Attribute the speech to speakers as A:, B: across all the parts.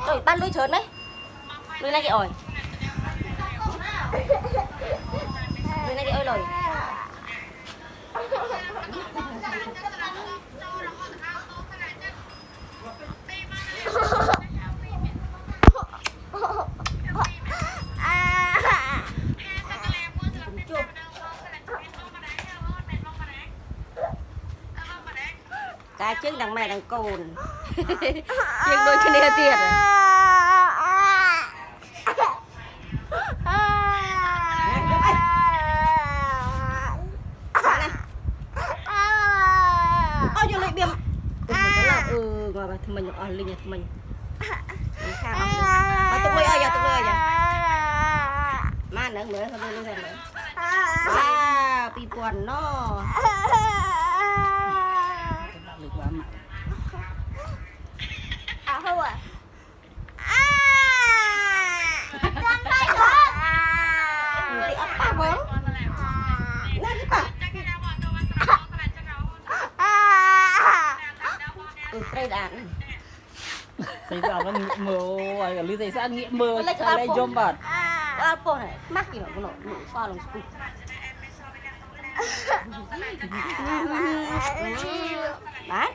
A: Ôi, ban lưới trớn đấy. Lưới này cái ổi. Lưới này cái ơi rồi. Cái trước đằng mẹ đằng cồn. Trước đôi cái này tiệt rồi. Ôi vô lại biếm. Ngồi bà thằng mình linh nhà thằng mình. Mà tụi ơi giờ tụi ơi giờ. Mà nữa nữa thôi nữa nữa. À, pi quần nó. Không à. Con phải được. Thì ấp ba bóng. Nó đi bà. Đây đàn.
B: Thầy sao nó nghiệm mơ ôi, lý thầy sao nghiệm mơ lấy dôm bật.
A: Apa này, mắc gì mà nó nụ pha lòng sụp. Đấy.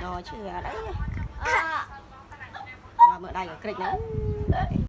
A: Rồi chưa đấy. Rồi mở đây cái kịch nữa.